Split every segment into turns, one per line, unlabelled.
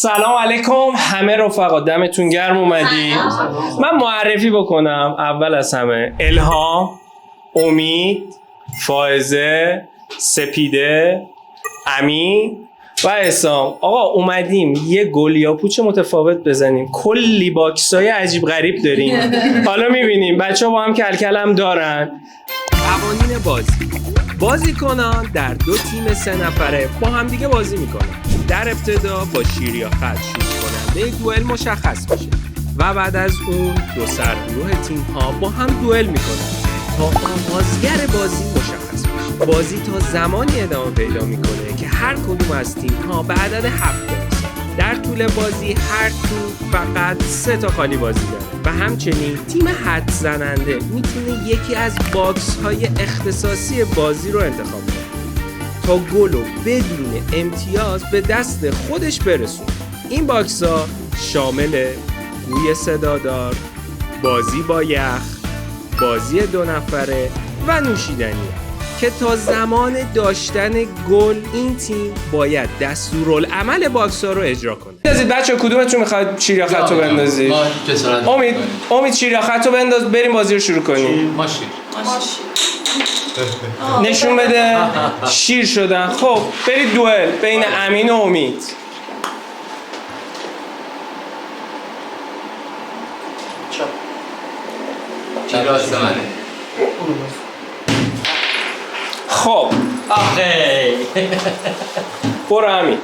سلام علیکم همه رفقا، دمتون گرم اومدی. من معرفی بکنم. اول از همه الهام، امید، فائزه، سپیده، امین و حسام. آقا اومدیم یه گل یا پوچ متفاوت بزنیم. کلی باکسای عجیب غریب داریم. حالا میبینیم بچه با هم کلکل هم دارن. قوانین بازیکنان در دو تیم 3 نفره با هم دیگه بازی میکنن. در ابتدا با شیر یا خط شروع کننده دوئل مشخص میشه و بعد از اون دو سرگروه تیم ها با هم دوئل میکنن تا آغازگر بازی مشخص میشه. بازی تا زمانی ادامه پیدا میکنه که هر کدوم از تیم ها به عدد 7 برسه. در طول بازی هر تیم فقط 3 تا خالی بازی داره و همچنین تیم حد زننده میتونه یکی از باکس های اختصاصی بازی رو انتخاب کنه تا گلو بدون امتیاز به دست خودش برسونه. این باکس ها شامل گوی صدادار، بازی با یخ، بازی 2 نفره و نوشیدنیه که تا زمان داشتن گل این تیم باید دستورالعمل باکس ها رو اجرا کنه. بندازید بچه، کدومتون میخواد شیر یا خط رو بندازید؟ امید شیر یا خط رو بنداز، بریم بازی رو شروع کنیم.
ماشی
نشون بده. شیر شدن. خب برید دوئل بین امین و امید. خب برو امین.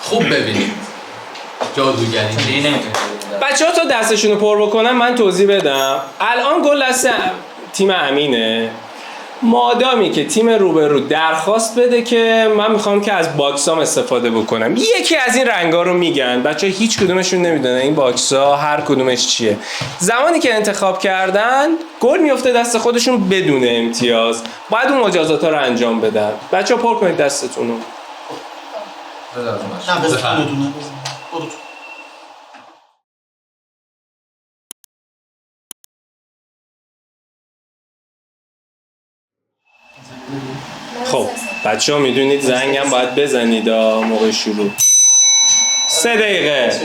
خوب ببینید جادوگری نمیتونه.
بچه ها تا دستشون رو پر بکنن من توضیح بدم. الان گل دست تیم امینه. مادامی که تیم روبرو درخواست بده که من میخوام که از باکسام استفاده بکنم، یکی از این رنگا رو میگن. بچه ها هیچ کدومشون نمیدونن این باکسا هر کدومش چیه. زمانی که انتخاب کردن گل میفته دست خودشون بدون امتیاز. باید اون مجازات ها رو انجام بدن. بچه ها پر کنید دستتون رو. خب بچه ها میدونید زنگ هم باید بزنید موقع شروع. 3 دقیقه.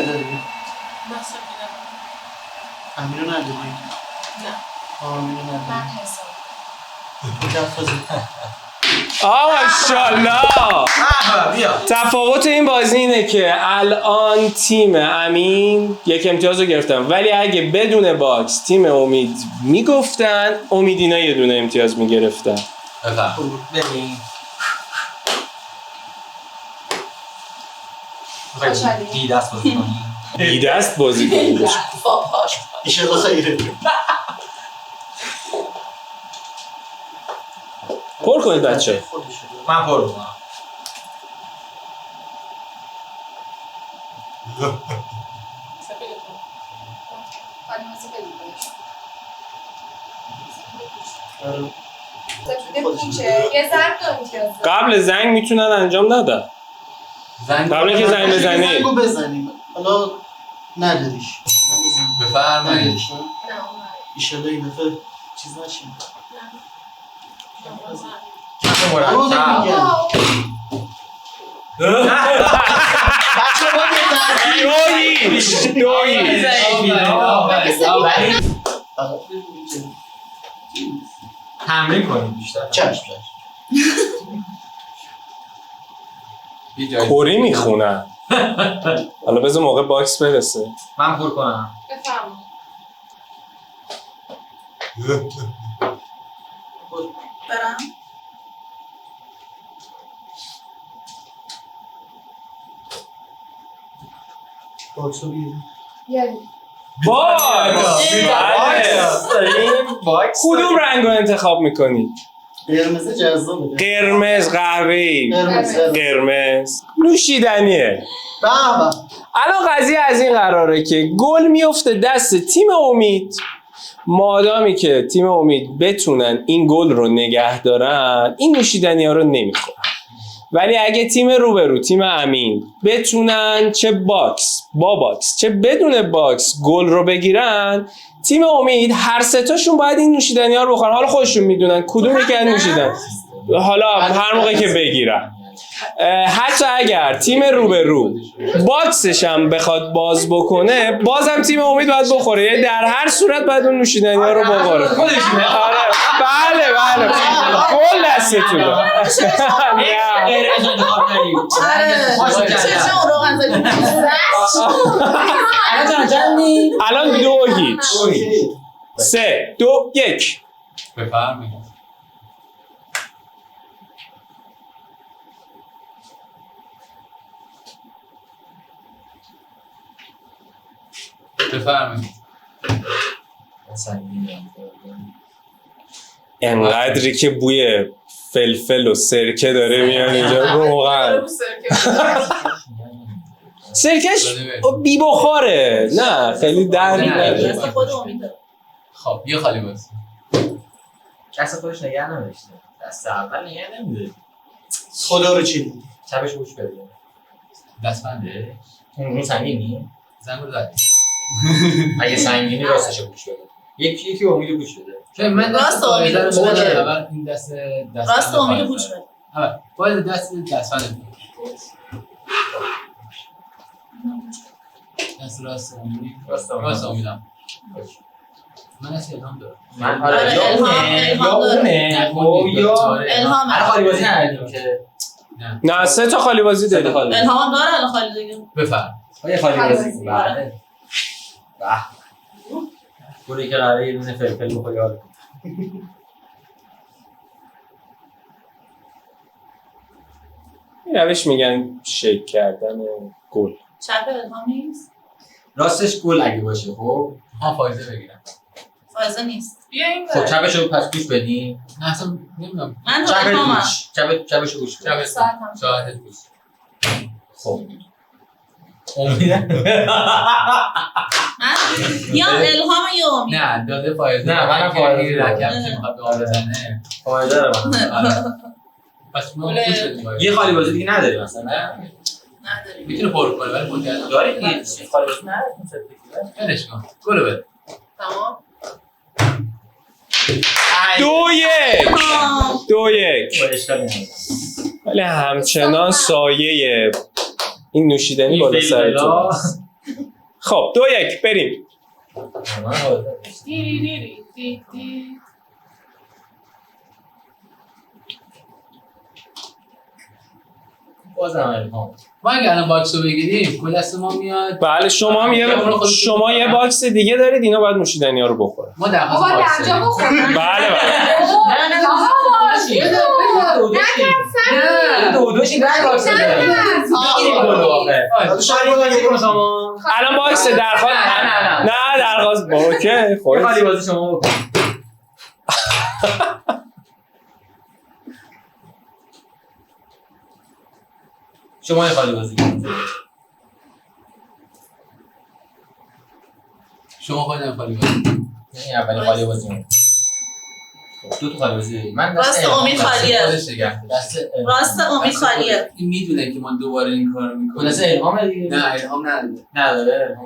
امینو نداری؟ نه. امینو نداری؟
ماشاءالله. تفاوت این بازی اینه که الان تیم امین 1 امتیاز رو گرفتن، ولی اگه بدون باکس تیم امید میگفتن امیدینا 1 دونه امتیاز میگرفتن.
ببین بی دست بازی کنی.
بی دست بازی کنی.
ایشالله خیره.
پر کنید بچه.
من پر کنم.
قبل زنگ میتونن انجام ندن. قبل اینکه زنگ بزنی
زنگو بزنیم. حالا نداریش.
بفرمایید.
ایشالله این دفعه چیز نشیم.
تمرین کنیم بیشتر.
چشم.
کوری میخونن. حالا بذار موقع باکس برسه.
من پر کنم.
برم.
باکسو بیاری.
باکس. کدوم رنگ رو انتخاب میکنی؟
قرمز جذابه.
قرمز، قهوه‌ای، قرمز. نوشیدنیه.
بابا
الان قضیه از این قراره که گل میفته دست تیم امید. مادامی که تیم امید بتونن این گل رو نگه دارن این نوشیدنی ها رو نمیخورن، ولی اگه تیم روبرو تیم امین بتونن چه باکس با باکس چه بدون باکس گل رو بگیرن، تیم امید هر 3 تاشون باید این نوشیدنی ها رو بخورن. حالا خودشون میدونن کدومی که نوشیدن، حالا هر موقع که بگیرن. حتی اگر تیم روبرو باکسش هم بخواد باز بکنه، بازم تیم امید باید بخوره. یعنی در هر صورت باید اون نوشیدنی ها رو بخوره. آره بله کل دستتونه. الان 2-0. 3 2 1.
بفرمایید. بفرمایید.
انقدری که بوی فلفل و سرکه داره میاد اینجا واقعا. سرکش بی بخاره. نه خیلی درد نداره.
خب یه خالی باز.
دست خودش نگه نمی‌داشته. دست اول نگه نمی‌داره.
خدا رو چی؟
چپش گوش بده.
دستبنده؟
اون سنگینی؟
زنگ رو زدی.
اگه سنگینی راستش گوش بده. یکی امید گوش بده.
چون من
راست امید گوش بده.
اول این دست
راست امید گوش بده.
اول باید دستبنده. دست راست امید. راست امیدم. من اصلا الهام دارم.
من
آره،
یا اونه
الهام.
الان خالی بازی نداریم که.
نه 3 تا خالی بازی داریم.
الهام داره الان خالی دیگه.
بفرم.
یه خالی بازی. بله. گوری که قراره یه دونه فلفل بخوری حال کن.
این روش میگن شیک کردن گل.
چپ الهام نیست.
راستش گل اگه باشه خب
فایزه بگیرم.
فایزه نیست. بیا این
خب چپشو پس گوش بدین.
نه اصلا نمیدونم.
من تو الهامم.
چپشو گوش بدین.
ساعت گوش.
خب امیدم.
یا الهام یا امید.
نه داده فایزه.
نه منم فایزه
رکب که میخواد به آب بزنه.
فایده رو
پس ما خوش بدیم.
یه خالی بازی دیگه نداریم مثلا.
نداریم.
میتونه پر کنه ولی ممکنه
داریم یه خالی بازی نداریم.
ولش کن. گلو بده.
تمام.
2-1
اشکالی نداره.
ولی همچنان سایه این نوشیدنی بالا سرتون. خب 2-1 بریم.
بازم الهام.
ما اگه الان باکس رو بگیریم کل دست ما میاد.
بله شما یه باکس دیگه دارید، اینا باید نوشیدنی ها رو بخورن.
ما درخواست باکس داریم.
بله الان باکس درخواست. نه درخواست اوکی خودت
خالی بازی شما بکن. شما یه خالی بازی کنید.
شما خودتون خالی بازی.
این اولین خالی بازی من. دو تا خالی بازی داریم. من
راست امید خالیه. راست امید خالیه.
این میدونه که ما دوباره این کارو میکنیم.
دست الهام دیگه.
نه الهام
نداره.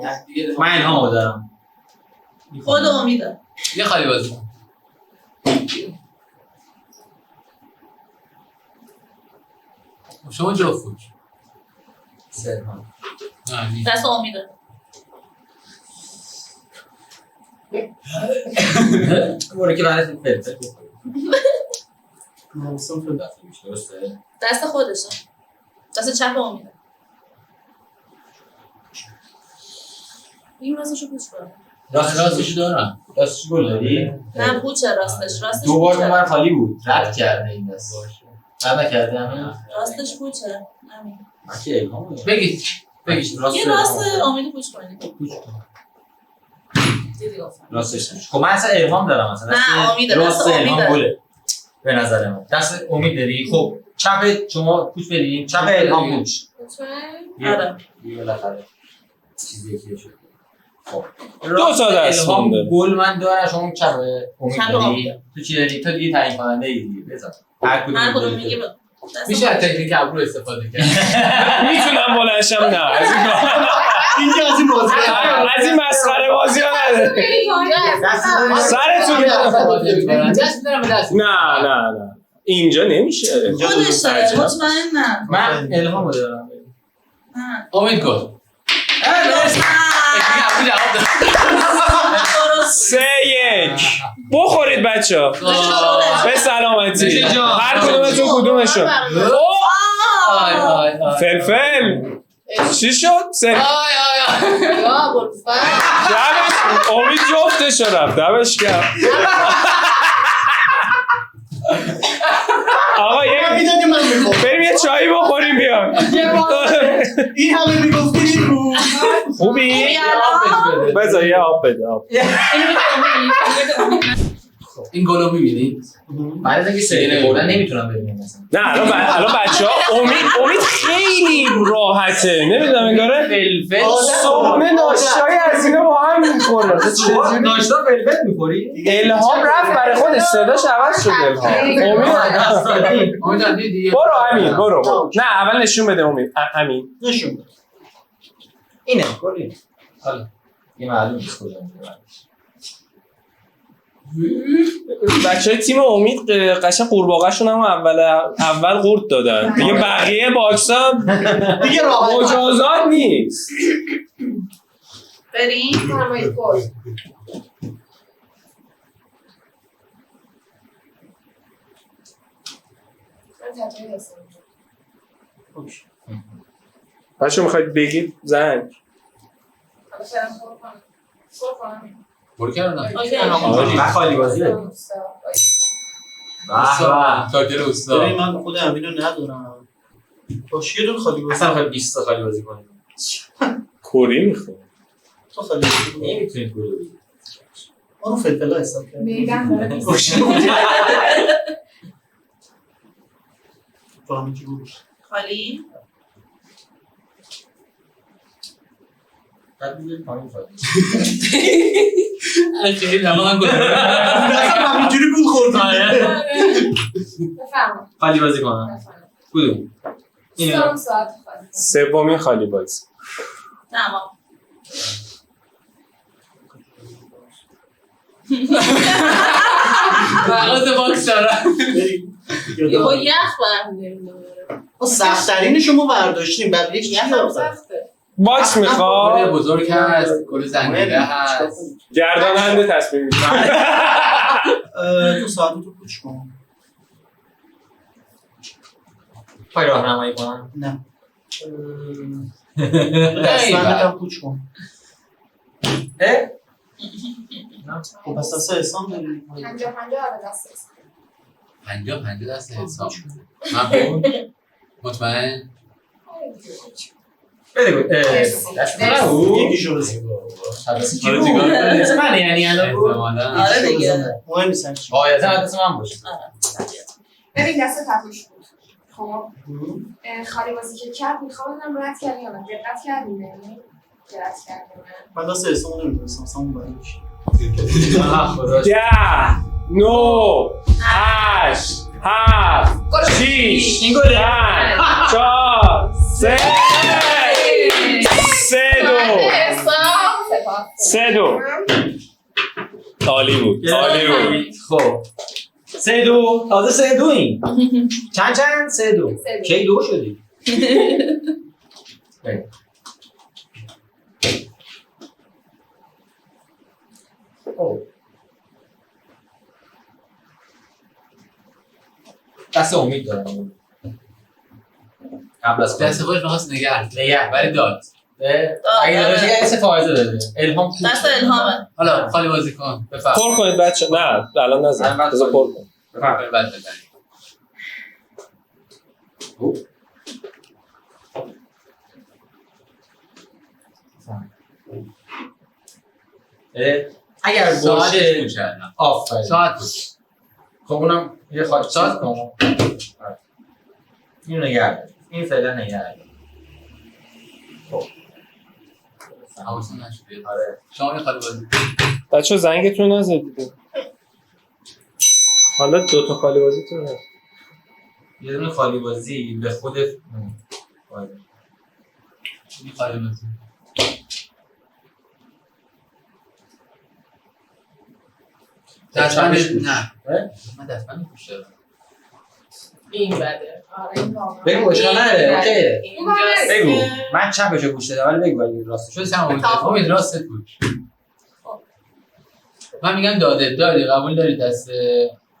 من الهامو دارم.
خود امیده.
یه خالی بازی کن. شما جفت فوش.
الهام.
دست امیده.
برو که برای فلفل بخوری. درسته؟
دست خودشه. دست چپ امیده. این راستشو پوچ کنه.
راستش دارم.
راستش گل داری؟
نه پوچه راستش
دو بار
پوچه.
من خالی بود. رد کرده این دست. رد نکرده همین؟
راستش پوچه. همین.
من که الهام دارم.
بگید
یه راست امید پوچ کنید. دیدی گفتم.
راستش. خب من اصلا الهام دارم مثلا.
نه امیده.
راست
دست
الهام
امیده.
گله. به نظر من. دست امید داری. خب چپ شما پوچ بدین. چپ الهام پوچ.
آره.
یه بالاخره چیزی که شد. خب
2 تا دست مونده.
گل من دارم شما چپ امید
چپ
داری.
امیده.
تو چی داری؟ تو دیگه تعیین کننده ای دیگه. بذار. هر
کدوم میگه دست
میشه از تکنیک ابرو استفاده کرد.
میتونم بلنشم نه از این
اینجا از این بازی
از این مسخره بازی ها نداره. سرتون
دست میدارم به دست.
نه اینجا نمیشه.
خودش داره مطمئنم.
من الهامو دارم.
امید گل.
سه یک بخورید بچه ها به سلامتی. هر کدومتون کدومشون. فلفل چی شد؟ امید جفتش رو رفت دمش گرم. آقا
میدادی من میخوام
بریم یه چایی بخوریم بیان.
این همه میگفتی رو
خوبی؟ بذار یه آب بده.
این گلو میبینید؟
بعد از اینکه سری بردن نمیتونم ببینم مثلا.
نه الان بچه ها امید خیلی راحته نمیدونم انگاره
فلفل
صبحونه ناشتایی از اینا با هم میخوره.
ناشتا فلفل میخوری؟
الهام رفت برای خودش صداش عوض شد. الهام برو امین برو. نه اول نشون بده امید. امین
نشون بده.
اینه کلی. حالا یه معلوم نیست کجا میره.
بچه تیم امید قشنگ قورباغه‌شون هم اول قورت دادن دیگه. بقیه باکسا
دیگه راحت
مجازات نیست.
بریم
فرمایید گل. من تطویل هستم.
بچه میخواید بگید زنگ
حالا فعلا پر کنم.
برو کردم.
خالی بازی بدیم.
تاکر
ببین
استا.
من خود امینو ندارم. باشه یه دون خالی بازی.
اصلا خیلی 20 تا خالی بازی کنیم.
کوری میخواد.
تو خالی بازی کنی.
نمیتونید گل بدید.
اونو فلفلا حساب کنم.
میدم داره
تو همین چی بود؟
خالی
بعد میگه پایین خالی.
خیلی لما گل.
اصلا همینجوری گول خوردم.
بفرما.
خالی بازی کنم. کدوم؟
سلام ساعت خالی.
سومین خالی بازی.
تمام.
مغازه باکس دارم.
یهو یخ برمی‌داریم دوباره.
ما سخت‌ترینشو ما برداشتیم. بقیه چی
یخم
هست؟
سخته.
باکس
گل
میخواد.
بزرگ هست. گل زنگیده هست.
گرداننده تصمیم میگیره.
تو ساعتتو کوچ کن.
پای راهنمایی کنم.
نه. دستبندت هم کوچ کن. خب پس دست حسام داری.
50-50 عدد دست است.
50 دست حساب. من مطمئن.
بده گل. دست نبود.
یکیشو بزن.
دست کی بود؟ دست من یعنی الان بود.
احتمالاً.
آره دیگه.
مهم نیست چی.
باید دست من باشه.
ببین دست تپوش بود. خب خالی بازی که کرد میخوام بدونم رد کردی یا نه. دقت کردی نه؟ دقت کردی نه؟
من دست حسام نمیدونستم. سامون برای چی.
10 9 8 7 6
این گله.
4 3 2 عالی بود. عالی بود.
خب 3-2 تازه 3-2 این. چند 3-2 کی 2 شدی؟ دست امید دارم. قبل از
دست خودش می‌خواست نگه
نگه.
ولی داد.
اگه داداش یه اسم فائزه داده. الهام
دست الهامه.
حالا خالی بازی کن. بفرم.
پر کنید بچه. نه الان نزن. بذار پر کن.
بفرم. بعد بزنیم.
اگر
ساعت
باشه
پوش کردم.
آفرین.
ساعت پوش.
خب اونم یه خواهد
ساعت
کنم. اینو نگه دار. این فعلا نگه دار. خب
حواستون نشد.
آره.
شما یه خالی بازی.
بچه زنگتون نزدید. حالا 2 تا خالی بازیتون هست.
یه دونه خالی بازی به خود
این خالی بازی. دستبند نه. من دستبند پوش دارم.
این بده.
بگو اشکال نداره اوکیه.
بگو.
بگو من چپشو گوش دادم ولی بگو اگه راستش
شد سم امید راست بود. من میگم داده قبول داری دست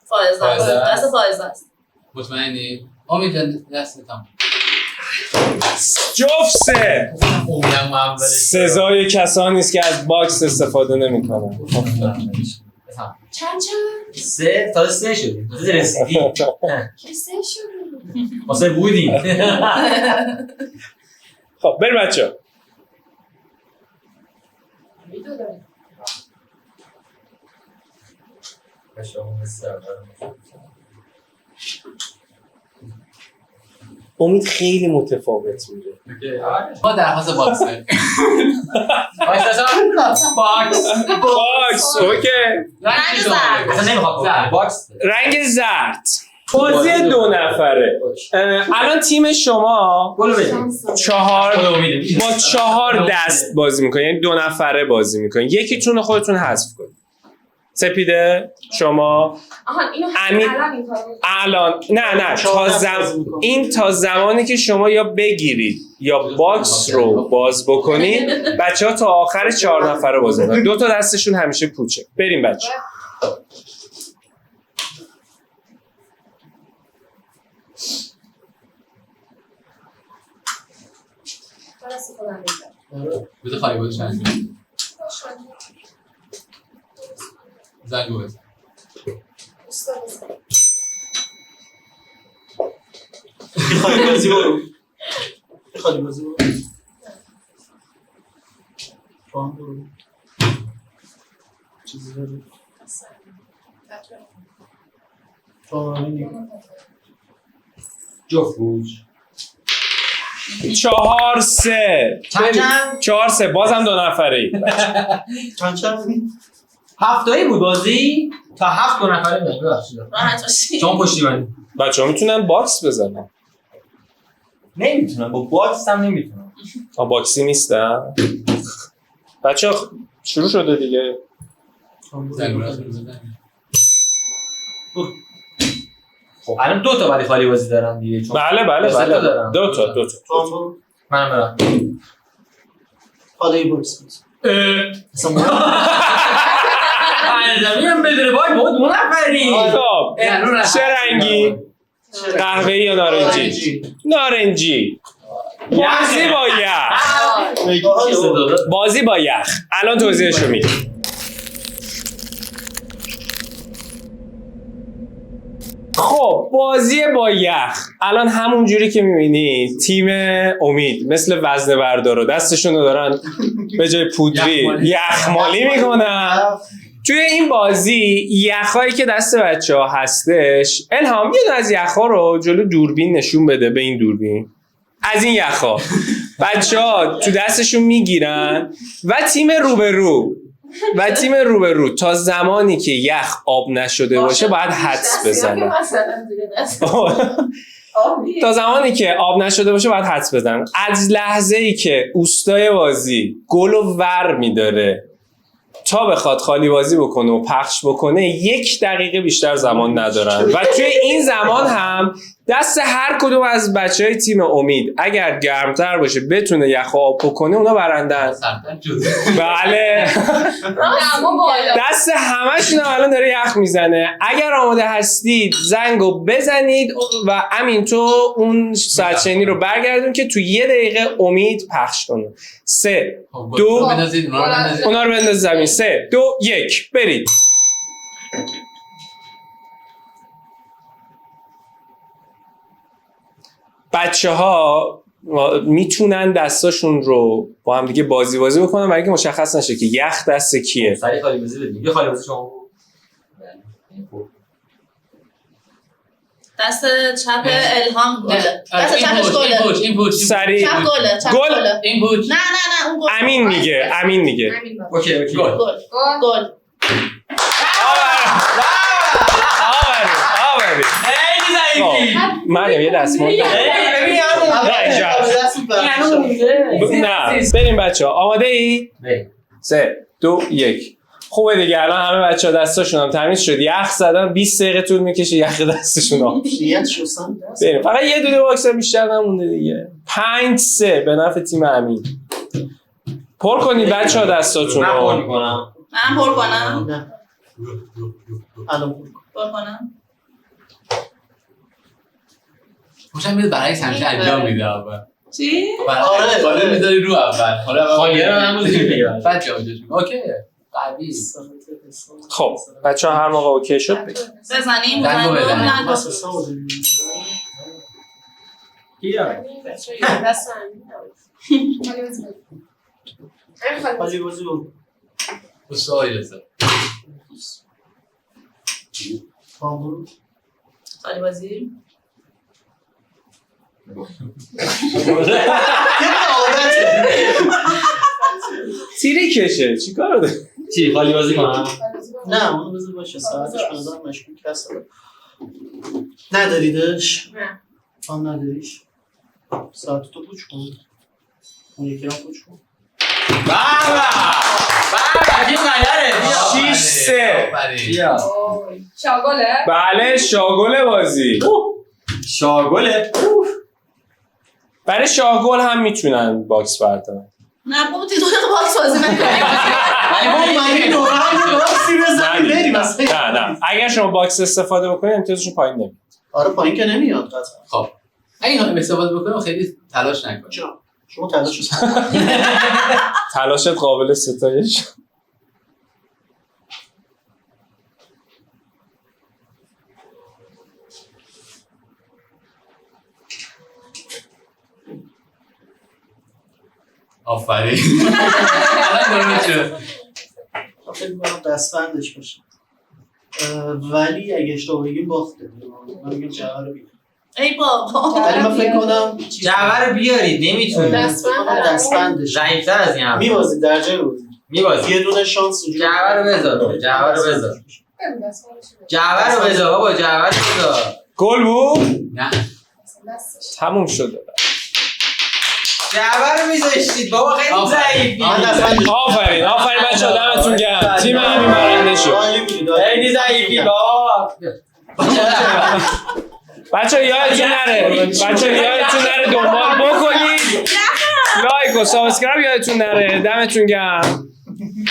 فائزه است. دست فائزه است.
مطمئنی؟ امید جان دست تام.
جفته
امیدم اولش
سزای کسانی است که از باکس استفاده نمی‌کنن.
چند
3 تا 3 شدیم تازه رسیدی
که 3 شد.
واسه بودیم
خب بریم بچه‌ها. امید خیلی متفاوت میره.
ما درخواست باکس داریم.
باکس اوکی.
رنگ
زرد.
اصلا نمیخواد باکس
رنگ زرد. بازی 2 نفره. الان تیم شما
گلو بدیم
4
خدا امیده
با 4 دست بازی میکنین، یعنی 2 نفره بازی میکنین. یکیتون خودتون حذف کنید. سپیده شما
آها اینو
امین.
الان این کارو
الان نه این تا زمانی که شما یا بگیرید یا باکس رو باز بکنید بچه‌ها تا آخر 4 نفره بازی میکنن. 2 تا دستشون همیشه پوچه. بریم بچه.
دست خودم میذارم.
بده خالی بودش انجام. زنگو بزن.
استاد بزن.
میخوای بازی برو میخوای بازی برو تو هم برو چیزی داری تو هم نگاه
جفت بود
4-3 بازم 2 نفره ای.
چند
هفتایی بود بازی تا 7 2 نفره بود ببخشید
راحت باشی.
شما پشتیبانی
بچه‌ها میتونن باکس بزنن.
نمیتونم با باکس هم نمیتونم
باکسی نیستن. بچه‌ها شروع شده دیگه.
زنگو بزن.
خب الان 2 تا ولی خالی بازی دارم دیگه چون
بله
2 تا دارم
2 تا
تو هم برو
من برم
خاله برس اصلا
زمینم بدونه وای ما 2 نفریم
خب چه رنگی؟ قهوه‌ای یا نارنجی؟ نارنجی. بازی با یخ. بازی با یخ. الان توضیحشو میدم. خب بازی با یخ الان همون جوری که میبینی تیم امید مثل وزنه بردارو دستشون رو دارن به جای پودری یخمالی میکنن. توی این بازی یخایی که دست بچه ها هستش، الهام یه دونه از یخها رو جلو دوربین نشون بده. به این دوربین از این یخها بچه ها تو دستشون میگیرن و تیم روبرو تا زمانی که یخ آب نشده باشه باید حدس بزنن. تا زمانی که آب نشده باشه باید حدس بزنن. از لحظه‌ای که اوستای بازی گلو ور میداره تا بخواد خالی بازی بکنه و پخش بکنه 1 دقیقه بیشتر زمان ندارن و توی این زمان هم دست هر کدوم از بچهای تیم امید اگر گرمتر باشه بتونه یخ آب بکنه اونا برندن. بله دست همشون الان داره یخ میزنه. اگر آماده هستید زنگو بزنید و همینطور اون ساعتشنی رو برگردون که تو 1 دقیقه امید پخش کنه. 3 2 اونا رو بنداز زمین. 3 2 1 برید. بچه ها میتونن دستاشون رو با هم دیگه بازی بکنن برای اینکه مشخص نشه که یخ دست کیه.
سریع خالی بازی بدیم. یه خالی بازی شما
دست چپ الهام گله. دست چپش گله.
این پوچ
سریع
چپ گله. چپ
گل.
گله.
این پوچ
نه اون گل.
امین میگه
اوکی
گل.
آوری
خیلی ضعیفی
مریم یه دستمال
ببین
نه بریم بچه ها آماده ای؟ 3 2 1 خوبه دیگه الان همه بچه‌ها دستاشون هم تمیز شد. یخ زدن 20 دقیقه طول میکشه یخ دستشون آب.
نیت شستن دست.
بریم. فقط یه دونه باکس بیشتر نمونده دیگه. 5-3 به نفع تیم امین. پر کنید بچه‌ها دستاتون
من پر
رو.
میکنم.
من پر کنم.
نه الان
پر کنم.
خوشم میاد برای همیشه انجام میده اول.
چی؟
آره.
حالا میذاری رو اول. حالا
خالیه رو هم دیگه میگم.
بعد جابجاش می‌کنی. اوکی. قوی.
خب بچه‌ها هر موقع اوکی شد بگید.
بزنیم.
دنگو بده.
دنگو.
دست همین
خالی بازی بود.
سوال رسه.
کامل.
خالی بازی.
تیری کشه چیکار داره؟
چی خالی بازی کنم؟
نه اون بذار باشه ساعتش به نظر مشکوک هست. نداریدش؟
نه.
آن نداریش؟ ساعت تو پوچ کن. اون یکی را پوچ کن.
بابا این غیره
6-3
بیا
شاگله؟
بله شاگل بازی.
شاگله
برای شاگل هم میتونن باکس بردارن.
نه بابا تی 2 دقیقه باکس بازی نکنیم.
من این دوره هم باکسی بزنیم بریم اصلا.
نه اگر شما باکس استفاده بکنید امتیازشون پایین نمیاد.
آره پایین که نمیاد قطعا.
خب اگه هم استفاده بکنیم خیلی تلاش نکنیم.
چرا؟ شما تلاش
تلاشت قابل ستایش.
آفرین. الان درست شد.
فکر کنم دستبندش باشه. ولی اگه اشتباه بگیم باخته. من میگم جوهر رو بیارید.
ای بابا.
ولی من فکر کنم
جعبه رو بیارید نمیتونید
دستبندش
ضعیف‌تر از این هم
میبازید درجه رو
میبازید
یه دونه شانس اونجا.
جعبه رو بذار جعبه رو بذار جعبه رو بذار بابا جعبه رو بذار
گل بود؟
نه.
تموم شده.
جعبه رو میذاشتید بابا خیلی ضعیفی.
آفرین بچه‌ها دمتون گرم. تیم همین برنده شد.
خیلی ضعیفی بابا.
بچه‌ها یادتون نره دنبال بکنید. لایک و سابسکرایب یادتون نره. دمتون گرم.